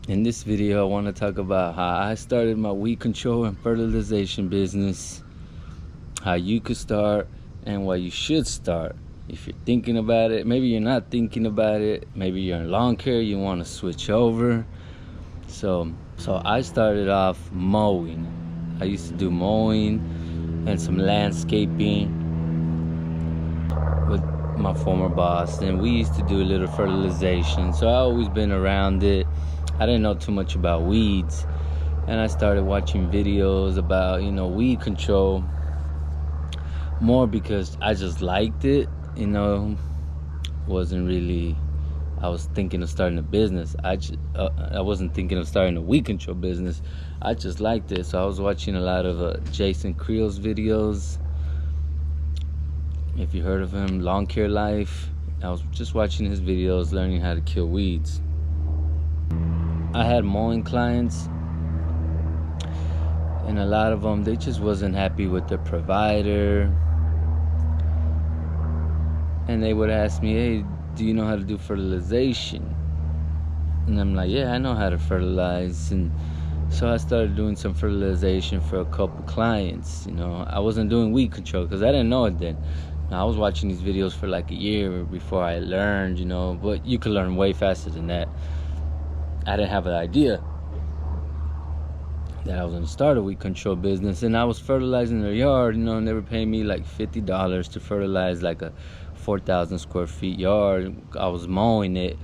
In this video, I want to talk about how I started my weed control and fertilization business, how you could start, and why you should start. If you're thinking about it, maybe you're not thinking about it, maybe you're in lawn care, you want to switch over. So I started off mowing. I used to do mowing and some landscaping with my former boss, and we used to do a little fertilization. So I always been around it. I didn't know too much about weeds, and I started watching videos about weed control more because I just liked it. Wasn't really, I was thinking of starting a business. I wasn't thinking of starting a weed control business. I just liked it. So I was watching a lot of Jason Creel's videos. If you heard of him, Lawn Care Life. I was just watching his videos, learning how to kill weeds. I had mowing clients, and a lot of them, they just wasn't happy with their provider. And they would ask me, hey, do you know how to do fertilization? And I'm like, yeah, I know how to fertilize. And so I started doing some fertilization for a couple clients. I wasn't doing weed control because I didn't know it then. I was watching these videos for like a year before I learned, but you can learn way faster than that. I didn't have an idea that I was going to start a weed control business, and I was fertilizing their yard, and they were paying me like $50 to fertilize like a 4,000 square feet yard. I was mowing it,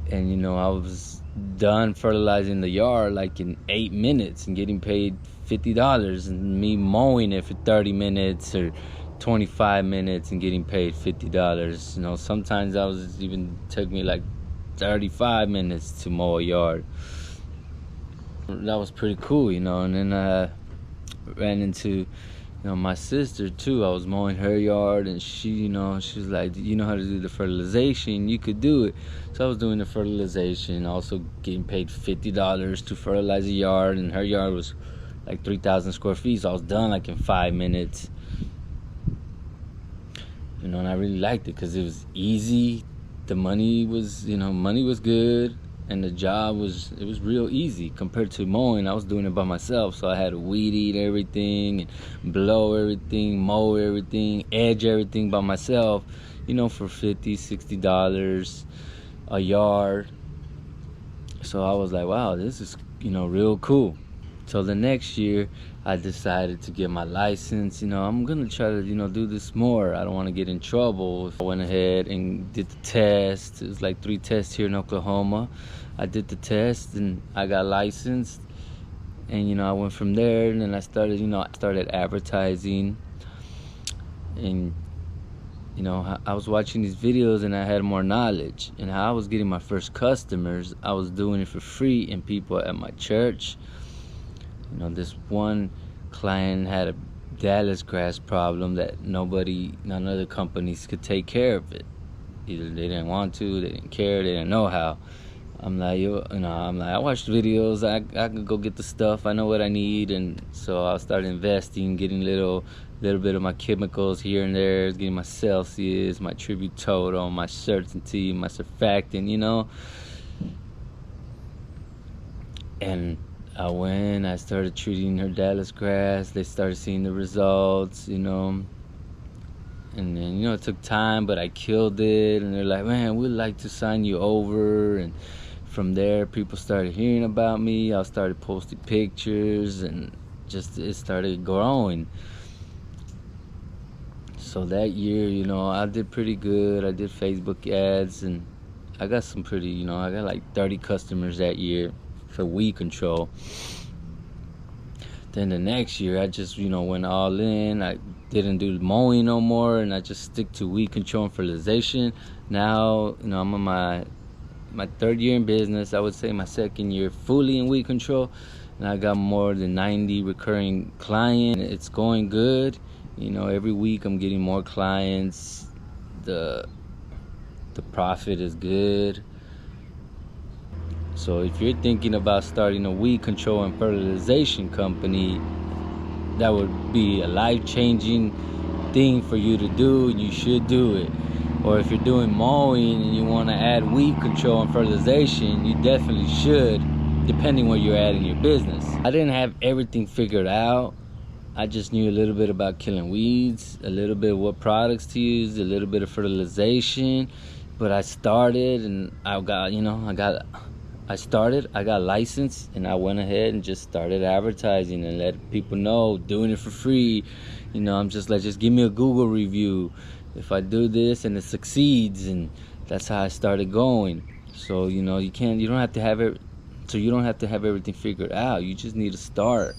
and I was done fertilizing the yard like in 8 minutes and getting paid $50, and me mowing it for 30 minutes or 25 minutes and getting paid $50. Sometimes took me like 35 minutes to mow a yard. That was pretty cool, and then I ran into my sister too. I was mowing her yard, and she was like, you know how to do the fertilization, you could do it. So I was doing the fertilization, also getting paid $50 to fertilize a yard, and her yard was like 3,000 square feet, so I was done like in 5 minutes. And I really liked it because it was easy. The money was good, and the job was real easy compared to mowing. I was doing it by myself, so I had to weed eat everything and blow everything, mow everything, edge everything by myself, for $50-$60 a yard. So I was like, wow, this is real cool. So the next year I decided to get my license. I'm gonna try to do this more. I don't want to get in trouble. I went ahead and did the test. It was like 3 tests here in Oklahoma. I did the test and I got licensed, and I went from there, and then I started advertising. And I was watching these videos, and I had more knowledge, and how I was getting my first customers. I was doing it for free, and people at my church. This one client had a Dallas grass problem that none other companies could take care of it. Either they didn't want to, they didn't care, they didn't know how. I'm like, I watched videos, I could go get the stuff, I know what I need. And so I started investing, getting little bit of my chemicals here and there, getting my Celsius, my Tribute Total, my Certainty, my Surfactant, And I started treating her Dallas grass. They started seeing the results, and then, it took time, but I killed it. And they're like, man, we'd like to sign you over. And from there, people started hearing about me. I started posting pictures, and it started growing. So that year, I did pretty good. I did Facebook ads, and I got some pretty, I got like 30 customers that year for weed control. Then the next year I just went all in. I didn't do mowing no more, and I just stick to weed control and fertilization. Now I'm on my 3rd year in business. I would say my 2nd year fully in weed control, and I got more than 90 recurring clients. It's going good. Every week I'm getting more clients. The profit is good. So if you're thinking about starting a weed control and fertilization company, that would be a life-changing thing for you to do, and you should do it. Or if you're doing mowing and you want to add weed control and fertilization, you definitely should, depending where you're at in your business. I didn't have everything figured out. I just knew a little bit about killing weeds, a little bit of what products to use, a little bit of fertilization. But I started, and I got licensed, and I went ahead and just started advertising and let people know, doing it for free. I'm just like, just give me a Google review if I do this and it succeeds. And that's how I started going. So you don't have to have it. So you don't have to have everything figured out. You just need to start.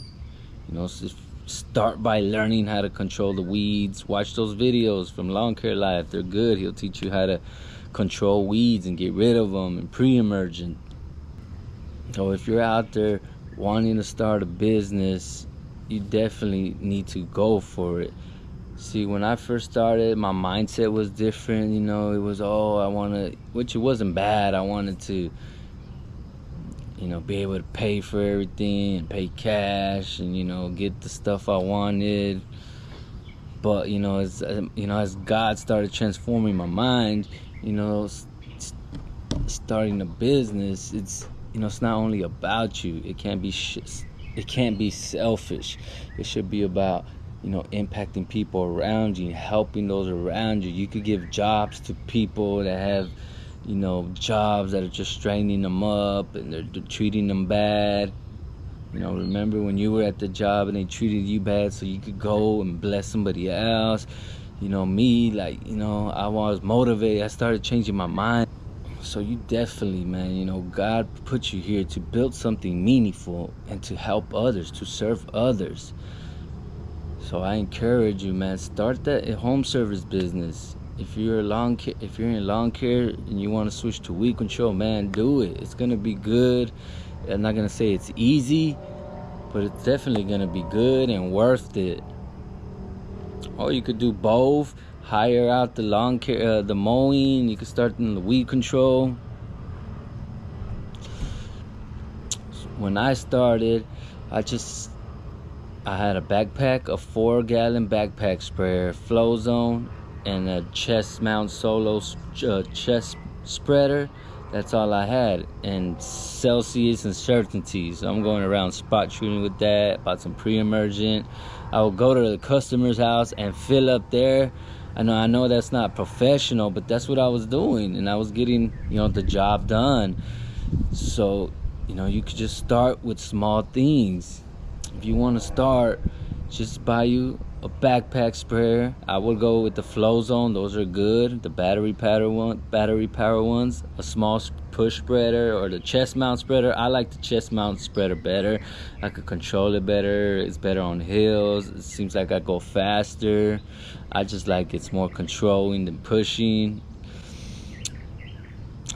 So start by learning how to control the weeds. Watch those videos from Lawn Care Life. They're good. He'll teach you how to control weeds and get rid of them, and pre-emergent. So if you're out there wanting to start a business, you definitely need to go for it. See, when I first started, my mindset was different. It was, which it wasn't bad. I wanted to be able to pay for everything and pay cash and get the stuff I wanted. But as God started transforming my mind, starting a business, it's not only about you. It can't be selfish. It should be about impacting people around you, helping those around you. You could give jobs to people that have jobs that are just straightening them up and they're treating them bad. Remember when you were at the job and they treated you bad, so you could go and bless somebody else. Me, I was motivated. I started changing my mind. So you definitely, man, God put you here to build something meaningful and to help others, to serve others. So I encourage you, man, start that home service business. If you're in lawn care and you want to switch to weed control, man, do it. It's gonna be good. I'm not gonna say it's easy, but it's definitely gonna be good and worth it. Or you could do both. Hire out the lawn care, the mowing. You could start in the weed control. When I started, I had a backpack, a 4-gallon backpack sprayer, Flow Zone, and a chest mount solo chest spreader. That's all I had. And Celsius and Certainty. So I'm going around spot shooting with that. Bought some pre-emergent. I would go to the customer's house and fill up there. I know that's not professional, but that's what I was doing, and I was getting the job done. So you could just start with small things. If you want to start, just buy you a backpack sprayer. I would go with the Flow Zone. Those are good. The battery power ones. A small push spreader or the chest mount spreader. I like the chest mount spreader better. I could control it better. It's better on hills. It seems like I go faster. I just like it's more controlling than pushing.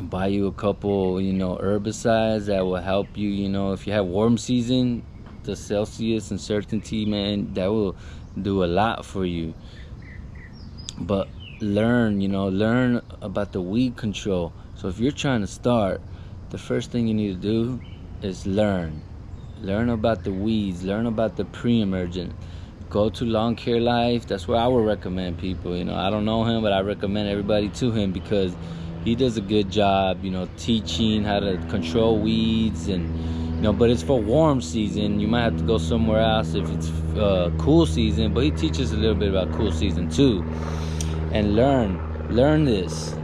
Buy you a couple, herbicides that will help you. If you have worm season, the Celsius and Certainty, man, that will do a lot for you. But learn about the weed control. So if you're trying to start, the first thing you need to do is learn about the weeds, learn about the pre-emergent. Go to Lawn Care Life. That's where I would recommend people. I don't know him, but I recommend everybody to him because he does a good job teaching how to control weeds. And but it's for warm season. You might have to go somewhere else if it's cool season, but he teaches a little bit about cool season too. And learn this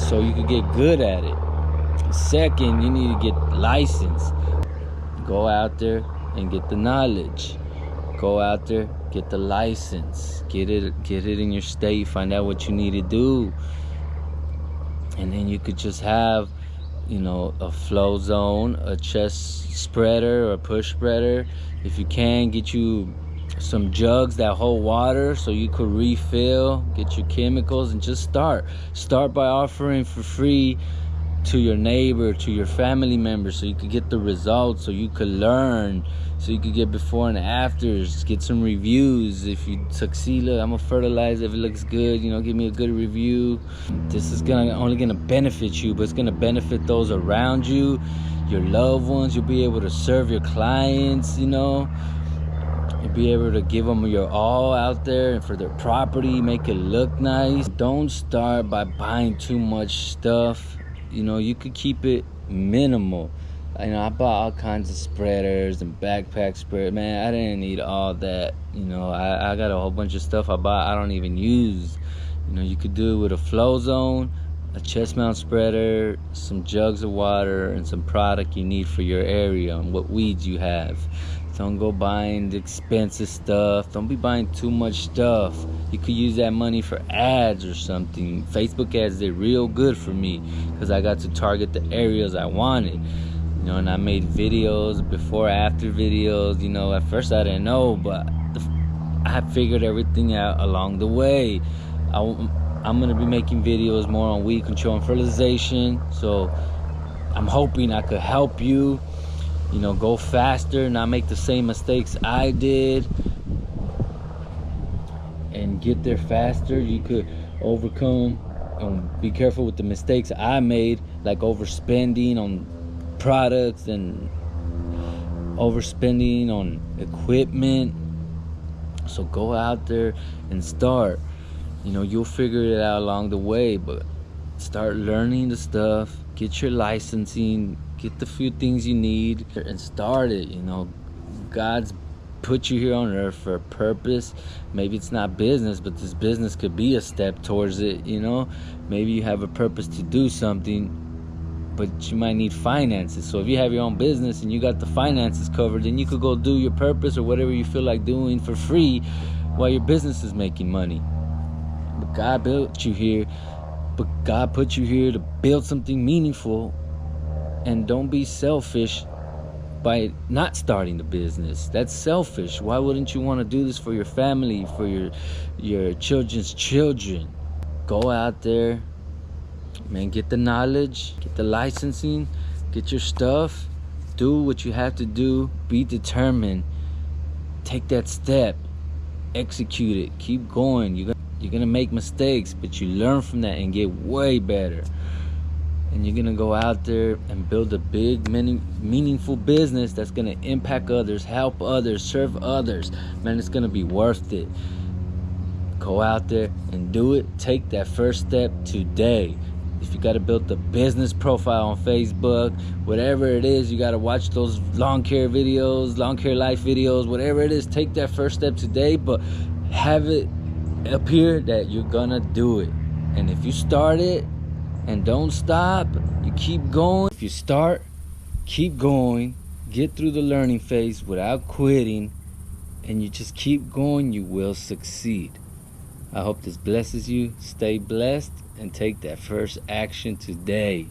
so you can get good at it. Second, you need to get licensed. Go out there and get the knowledge. Go out there, get the license, get it in your state, find out what you need to do. And then you could just have a Flow Zone, a chest spreader or a push spreader. If you can, get you some jugs that hold water so you could refill, get your chemicals, and just start by offering for free to your neighbor, to your family members, so you could get the results, so you could learn, so you could get before and afters, get some reviews. If you succeed, look, I'm gonna fertilize. If it looks good, give me a good review. This is only gonna benefit you, but it's gonna benefit those around you, your loved ones. You'll be able to serve your clients, and be able to give them your all out there and for their property, make it look nice. Don't start by buying too much stuff. You know, you could keep it minimal. You know, I bought all kinds of spreaders and backpack spread. Man, I didn't need all that. You know, I got a whole bunch of stuff I bought I don't even use. You know, you could do it with a flow zone, a chest mount spreader, some jugs of water, and some product you need for your area and what weeds you have. Don't go buying the expensive stuff. Don't be buying too much stuff. You could use that money for ads or something. Facebook ads did real good for me because I got to target the areas I wanted. You know, and I made videos, before, after videos. You know, at first I didn't know, but I figured everything out along the way. I'm gonna be making videos more on weed control and fertilization. So I'm hoping I could help you. You know, go faster, not make the same mistakes I did, and get there faster. You could overcome, be careful with the mistakes I made, like overspending on products and overspending on equipment. So go out there and start. You know, you'll figure it out along the way, but start learning the stuff, get your licensing, get the few things you need, and start it. You know, God's put you here on earth for a purpose. Maybe it's not business, but this business could be a step towards it. You know, maybe you have a purpose to do something, but you might need finances. So if you have your own business and you got the finances covered, then you could go do your purpose or whatever you feel like doing for free while your business is making money. But God built you here. But God put you here to build something meaningful. And don't be selfish by not starting the business. That's selfish. Why wouldn't you want to do this for your family, for your children's children? Go out there, man, get the knowledge, get the licensing, get your stuff, do what you have to do, be determined, take that step, execute it, keep going. You're gonna make mistakes, but you learn from that and get way better. And you're gonna go out there and build a big, meaningful business that's gonna impact others, help others, serve others. Man, it's gonna be worth it. Go out there and do it. Take that first step today. If you gotta build the business profile on Facebook, whatever it is, you gotta watch those lawn care videos, lawn care life videos, whatever it is, take that first step today, but have it appear that you're gonna do it. And if you start it and don't stop, you keep going. If you start, keep going, get through the learning phase without quitting, and you just keep going, you will succeed. I hope this blesses you. Stay blessed and take that first action today.